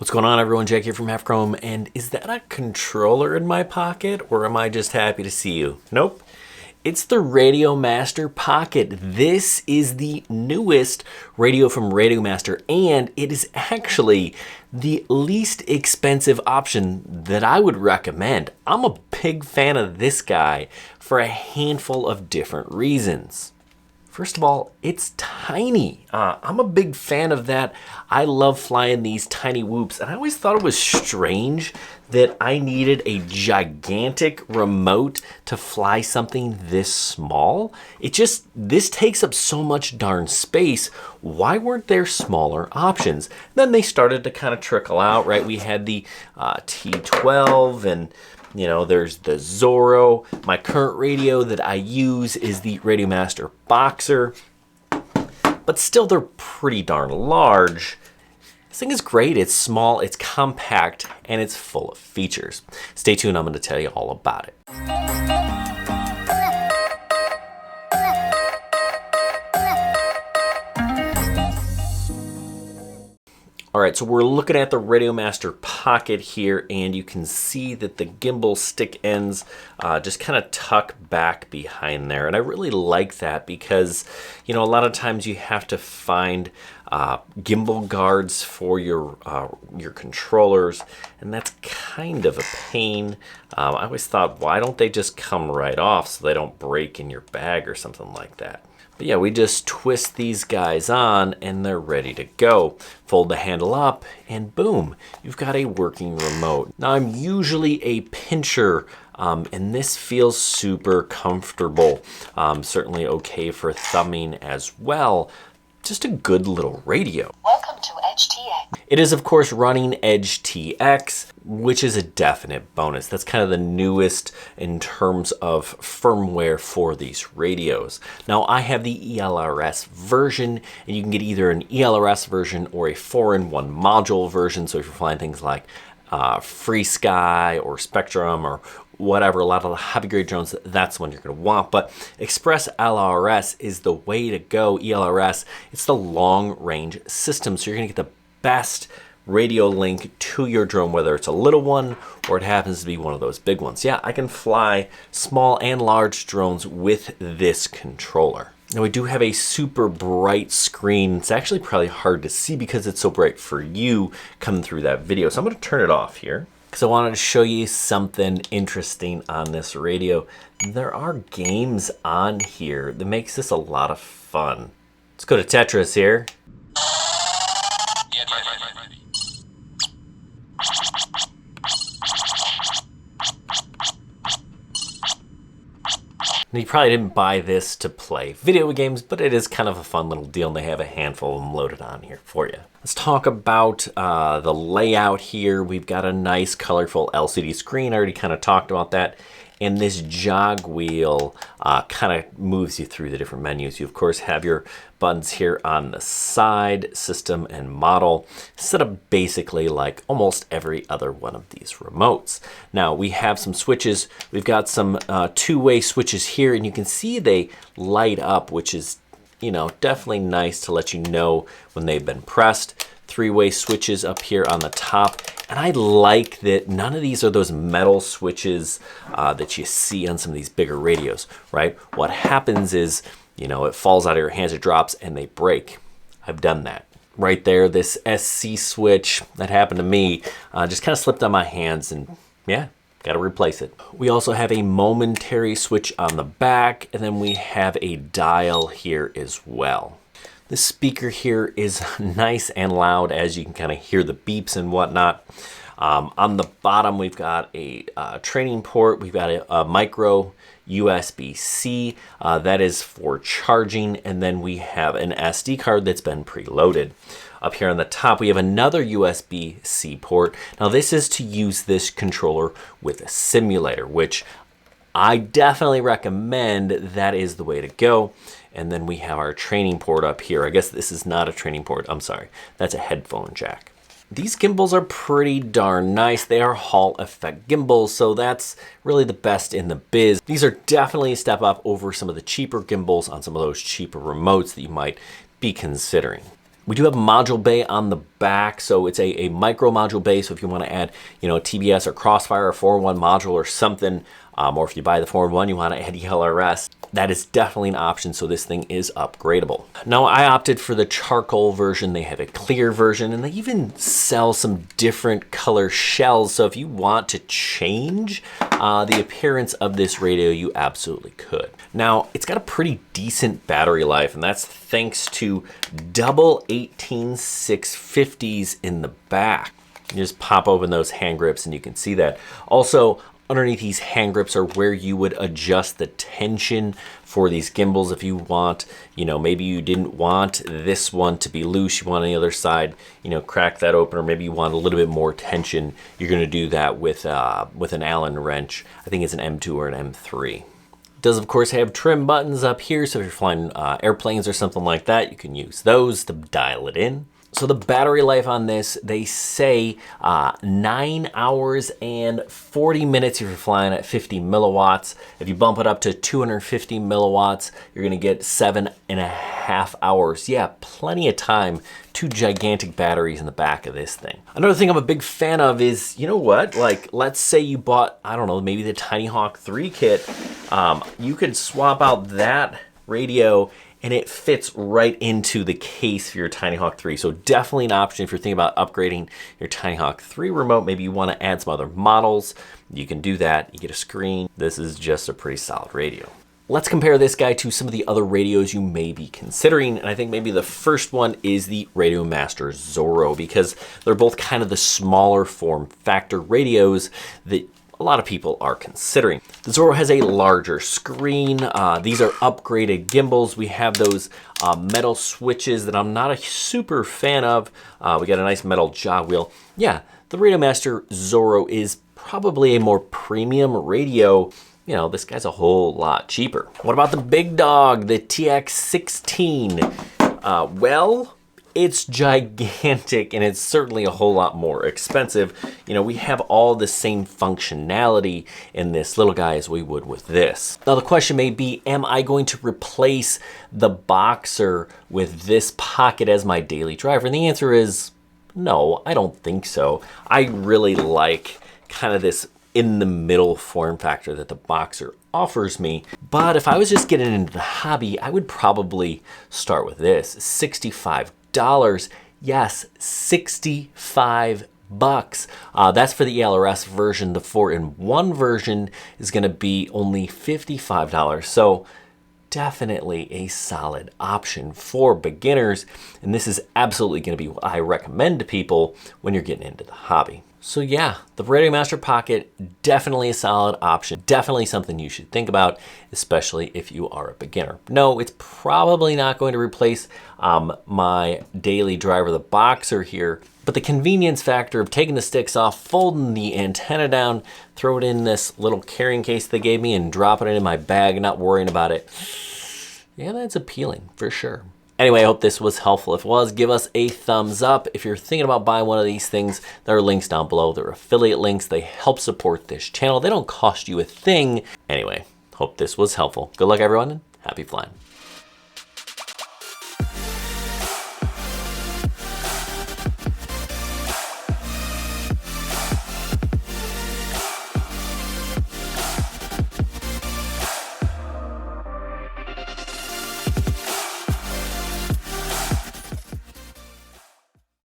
What's going on, everyone? Jack here from Half Chrome, and is that a controller in my pocket, or am I just happy to see you? Nope. It's the Radiomaster Pocket. This is the newest radio from Radiomaster, and it is actually the least expensive option that I would recommend. I'm a big fan of this guy for a handful of different reasons. First of all, it's tiny. I'm a big fan of that. I love flying these tiny whoops, and I always thought it was strange that I needed a gigantic remote to fly something this small. This takes up so much darn space. Why weren't there smaller options? Then they started to kind of trickle out, right? We had the T12 and there's the Zorro. My current radio that I use is the Radiomaster Boxer, but still they're pretty darn large. This thing is great. It's small, it's compact, and it's full of features. Stay tuned, I'm going to tell you all about it. All right, so we're looking at the Radiomaster Pocket here, and you can see that the gimbal stick ends just kind of tuck back behind there. And I really like that because, a lot of times you have to find gimbal guards for your controllers, and that's kind of a pain. I always thought, why don't they just come right off so they don't break in your bag or something like that? But yeah, we just twist these guys on and they're ready to go. Fold the handle up and boom, you've got a working remote. Now I'm usually a pincher and this feels super comfortable. Certainly okay for thumbing as well. Just a good little radio. Welcome to Edge TX. It is, of course, running Edge TX, which is a definite bonus. That's kind of the newest in terms of firmware for these radios. Now, I have the ELRS version, and you can get either an ELRS version or a 4-in-1 module version. So if you're flying things like Free Sky or Spectrum or whatever, a lot of the hobby grade drones, that's the one you're going to want. But Express LRS is the way to go. ELRS, it's the long range system, so you're going to get the best radio link to your drone, whether it's a little one or it happens to be one of those big ones. Yeah, I can fly small and large drones with this controller. Now we do have a super bright screen. It's actually probably hard to see because it's so bright for you coming through that video. So I'm going to turn it off here because I wanted to show you something interesting on this radio. There are games on here that makes this a lot of fun. Let's go to Tetris here. Now, you probably didn't buy this to play video games, but it is kind of a fun little deal, and they have a handful of them loaded on here for you. Let's talk about the layout here. We've got a nice colorful LCD screen. I already kind of talked about that. And this jog wheel kind of moves you through the different menus. You, of course, have your buttons here on the side, system and model, set up basically like almost every other one of these remotes. Now, we have some switches. We've got some two-way switches here, and you can see they light up, which is, definitely nice to let you know when they've been pressed. Three-way switches up here on the top. And I like that none of these are those metal switches that you see on some of these bigger radios, right? What happens is, it falls out of your hands, it drops, and they break. I've done that. Right there, this SC switch that happened to me just kind of slipped on my hands, and yeah, got to replace it. We also have a momentary switch on the back, and then we have a dial here as well. The speaker here is nice and loud, as you can kind of hear the beeps and whatnot. On the bottom, we've got a training port. We've got a micro USB-C. That is for charging. And then we have an SD card that's been preloaded. Up here on the top, we have another USB-C port. Now, this is to use this controller with a simulator, which I definitely recommend. That is the way to go. And then we have our training port up here. I guess this is not a training port. I'm sorry. That's a headphone jack. These gimbals are pretty darn nice. They are Hall effect gimbals, so that's really the best in the biz. These are definitely a step up over some of the cheaper gimbals on some of those cheaper remotes that you might be considering. We do have a module bay on the back, so it's a micro module bay. So if you want to add, you know, a TBS or Crossfire or 4-in-1 module or something, or if you buy the 4-in-1, you want to add ELRS, that is definitely an option. So this thing is upgradable. Now I opted for the charcoal version. They have a clear version, and they even sell some different color shells. So if you want to change the appearance of this radio, you absolutely could. Now it's got a pretty decent battery life, and that's thanks to double 18650s in the back. You just pop open those hand grips and you can see that. Also, underneath these hand grips are where you would adjust the tension for these gimbals. If you want, you know, maybe you didn't want this one to be loose, you want on the other side, you know, crack that open, or maybe you want a little bit more tension, you're going to do that with an Allen wrench. I think it's an M2 or an M3. Does of course have trim buttons up here, so if you're flying airplanes or something like that, you can use those to dial it in. So the battery life on this, they say 9 hours and 40 minutes if you're flying at 50 milliwatts. If you bump it up to 250 milliwatts, you're gonna get 7.5 hours. Yeah, plenty of time. Two gigantic batteries in the back of this thing. Another thing I'm a big fan of is, you know what? Like, let's say you bought, I don't know, maybe the Tiny Hawk 3 kit. You could swap out that radio and it fits right into the case for your Tiny Hawk 3. So definitely an option if you're thinking about upgrading your Tiny Hawk 3 remote. Maybe you want to add some other models. You can do that. You get a screen. This is just a pretty solid radio. Let's compare this guy to some of the other radios you may be considering. And I think maybe the first one is the Radiomaster Zorro, because they're both kind of the smaller form factor radios that a lot of people are considering. The Zorro has a larger screen. These are upgraded gimbals. We have those metal switches that I'm not a super fan of. We got a nice metal jog wheel. Yeah, the Radiomaster Zorro is probably a more premium radio. You know, this guy's a whole lot cheaper. What about the big dog, the TX16? Well, it's gigantic and it's certainly a whole lot more expensive. You know, we have all the same functionality in this little guy as we would with this. Now the question may be, am I going to replace the Boxer with this Pocket as my daily driver? And the answer is no, I don't think so. I really like kind of this in the middle form factor that the Boxer offers me. But if I was just getting into the hobby, I would probably start with this, $65. Yes, 65 bucks. That's for the ELRS version. The 4-in-1 version is going to be only $55. So definitely a solid option for beginners. And this is absolutely going to be what I recommend to people when you're getting into the hobby. So yeah, the Radiomaster Pocket, definitely a solid option. Definitely something you should think about, especially if you are a beginner. No, it's probably not going to replace my daily driver, the Boxer here, but the convenience factor of taking the sticks off, folding the antenna down, throw it in this little carrying case they gave me and dropping it in my bag, not worrying about it. Yeah, that's appealing for sure. Anyway, I hope this was helpful. If it was, give us a thumbs up. If you're thinking about buying one of these things, there are links down below. They're affiliate links. They help support this channel. They don't cost you a thing. Anyway, hope this was helpful. Good luck, everyone, and happy flying.